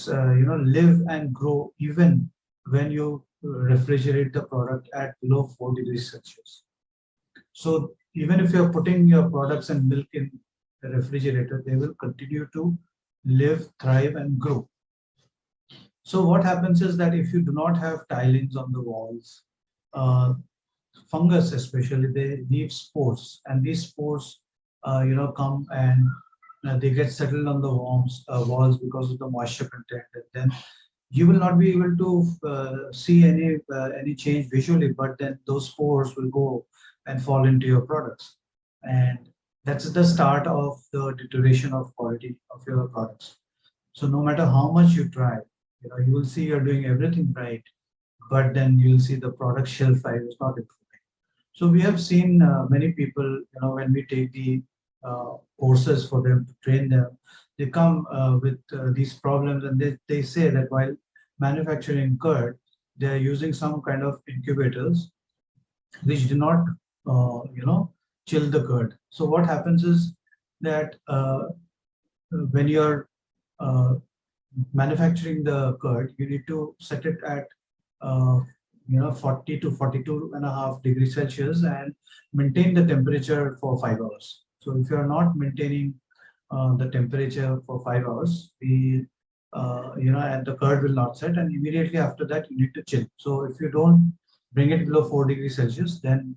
live and grow even when you refrigerate the product at below 4 degrees Celsius. So even if you're putting your products and milk in the refrigerator, they will continue to live, thrive, and grow. So what happens is that if you do not have tilings on the walls, uh, fungus especially, they leave spores, and these spores, come and they get settled on the walls because of the moisture content. And then you will not be able to see any change visually, but then those spores will go and fall into your products, and that's the start of the deterioration of quality of your products. So no matter how much you try, you will see you're doing everything right, but then you'll see the product shelf life is not improving. So we have seen many people, when we take the courses for them to train them, they come with these problems, and they say that while manufacturing curd, they are using some kind of incubators which do not, chill the curd. So what happens is that when you're uh, manufacturing the curd, you need to set it at 40 to 42.5 degrees Celsius and maintain the temperature for 5 hours. So if you are not maintaining the temperature for 5 hours, and the curd will not set, and immediately after that you need to chill. So if you don't bring it below 4 degrees Celsius, then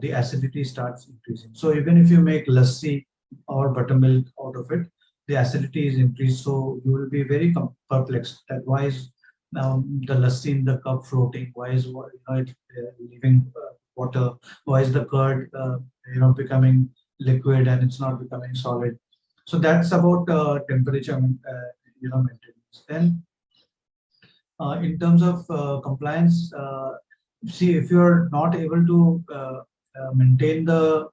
the acidity starts increasing. So even if you make lassi or buttermilk out of it, the acidity is increased. So you will be very perplexed that why is now the lassi in the cup floating? Why is it leaving water? Why is the curd becoming liquid and it's not becoming solid? So that's about temperature maintenance. Then in terms of compliance, see, if you're not able to maintain the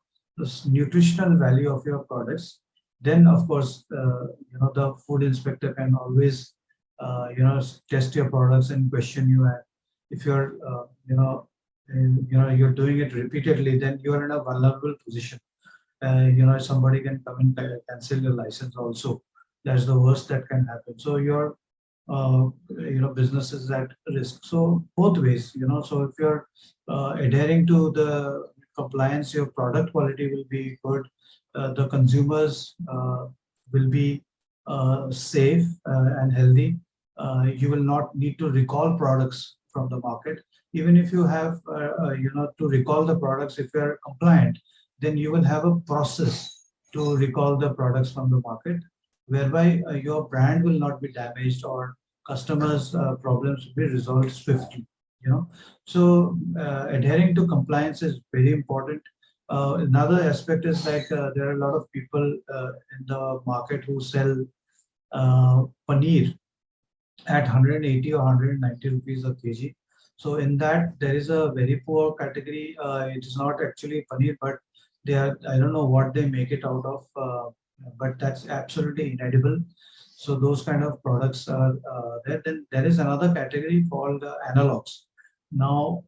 nutritional value of your products, then of course the food inspector can always test your products and question you. And if you're you're doing it repeatedly, then you are in a vulnerable position. Somebody can come and cancel your license also. That's the worst that can happen. So your business is at risk. So both ways, so if you're adhering to the compliance, your product quality will be good. The consumers will be safe and healthy. You will not need to recall products from the market. Even if you have, to recall the products, if you are compliant, then you will have a process to recall the products from the market, whereby your brand will not be damaged or customers' problems will be resolved swiftly. So adhering to compliance is very important. Another aspect is like there are a lot of people in the market who sell paneer at 180 or 190 rupees a kg. So in that there is a very poor category. It is not actually paneer, but they are, I don't know what they make it out of, but that's absolutely inedible. So those kind of products are there. Then there is another category called analogs. Now,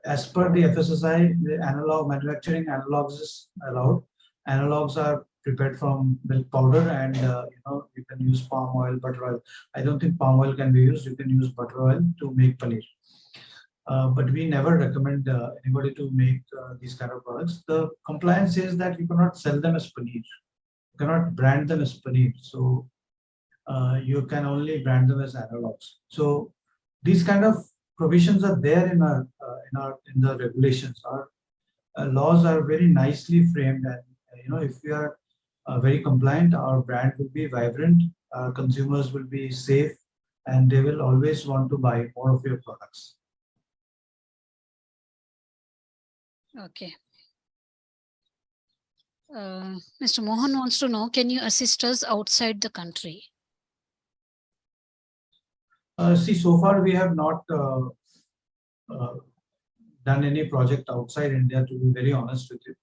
as per the FSSI, the analog manufacturing analogs is allowed. Analogs are prepared from milk powder, and you can use palm oil, butter oil. I don't think palm oil can be used. You can use butter oil to make paneer. But we never recommend anybody to make these kind of products. The compliance says that you cannot sell them as paneer. You cannot brand them as paneer. So you can only brand them as analogs. So these kind of provisions are there in the regulations. Our laws are very nicely framed, and if we are very compliant, our brand will be vibrant, our consumers will be safe, and they will always want to buy more of your products. Okay. Mr. Mohan wants to know, can you assist us outside the country? See, so far we have not done any project outside India, to be very honest with you.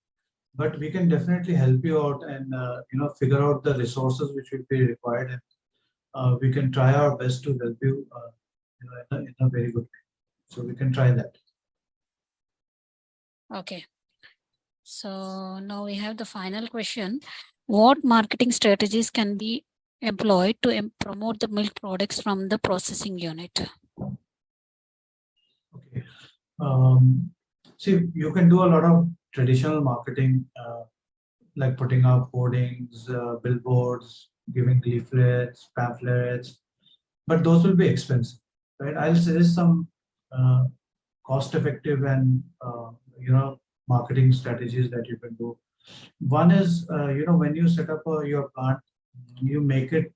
But we can definitely help you out and figure out the resources which will be required, and we can try our best to help you, in a very good way. So we can try that. Okay. So now we have the final question. What marketing strategies can be employed to promote the milk products from the processing unit? Okay. See, you can do a lot of traditional marketing, like putting up hoardings, billboards, giving leaflets, pamphlets, but those will be expensive, right? I'll suggest some cost-effective and marketing strategies that you can do. One is, when you set up your plant, you make it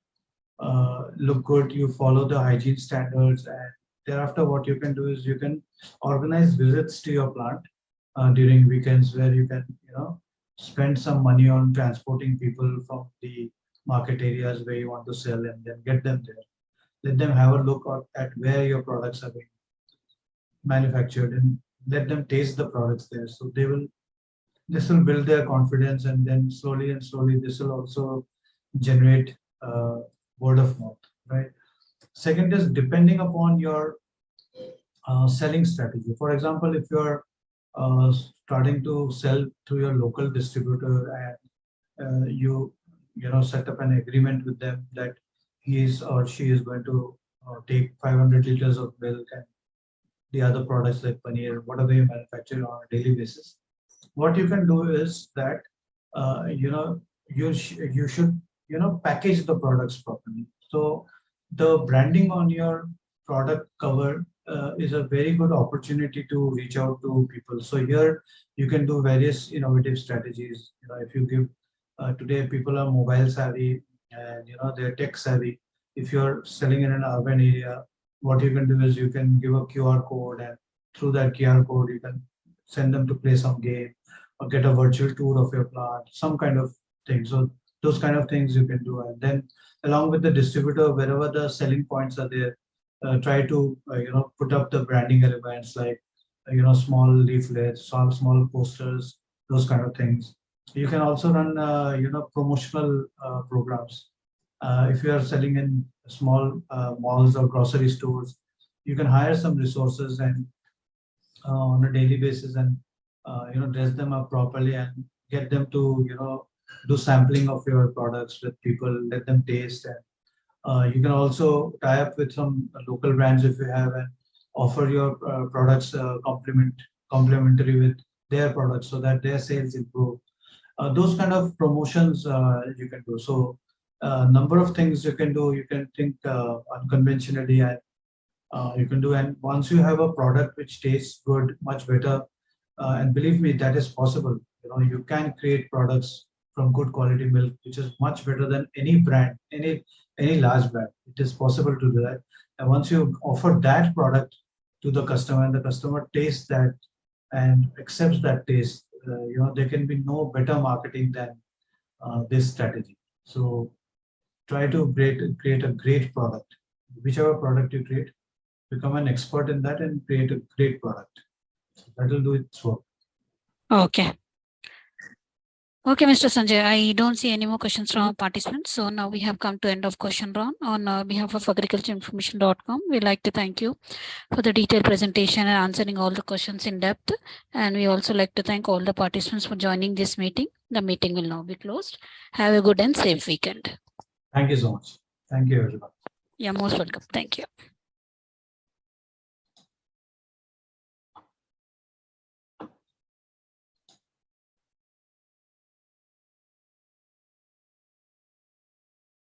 look good. You follow the hygiene standards, and thereafter, what you can do is you can organize visits to your plant during weekends, where you can spend some money on transporting people from the market areas where you want to sell, and then get them there. Let them have a look at where your products are being manufactured, and let them taste the products there. So this will build their confidence, and then slowly and slowly this will also generate word of mouth, right? Second is, depending upon your selling strategy. For example, if you're starting to sell to your local distributor, and you set up an agreement with them that he is or she is going to take 500 liters of milk and the other products like paneer, whatever you manufacture on a daily basis. What you can do is that you should package the products properly. So the branding on your product cover is a very good opportunity to reach out to people. So here you can do various innovative strategies. If you give today, people are mobile savvy, and they're tech savvy. If you're selling in an urban area, what you can do is you can give a QR code, and through that QR code you can send them to play some game or get a virtual tour of your plant, some kind of thing. So those kind of things you can do, and then along with the distributor, wherever the selling points are there, try to put up the branding elements, like small leaflets, small posters, those kind of things. You can also run promotional programs. If you are selling in small malls or grocery stores, you can hire some resources and on a daily basis, and dress them up properly, and get them to do sampling of your products with people, let them taste. And you can also tie up with some local brands if you have, and offer your products complementary with their products, so that their sales improve. Those kind of promotions you can do. So number of things you can do. You can think unconventionally, and you can do. And once you have a product which tastes good, much better, and believe me, that is possible. You can create products from good quality milk, which is much better than any brand, any large brand. It is possible to do that. And once you offer that product to the customer, and the customer tastes that and accepts that taste, there can be no better marketing than this strategy. So try to create a great product. Whichever product you create, become an expert in that and create a great product. So that will do its work. Okay. Okay, Mr. Sanjay, I don't see any more questions from our participants. So now we have come to end of question round. On behalf of agricultureinformation.com, we'd like to thank you for the detailed presentation and answering all the questions in depth. And we also like to thank all the participants for joining this meeting. The meeting will now be closed. Have a good and safe weekend. Thank you so much. Thank you, everyone. You're most welcome. Thank you.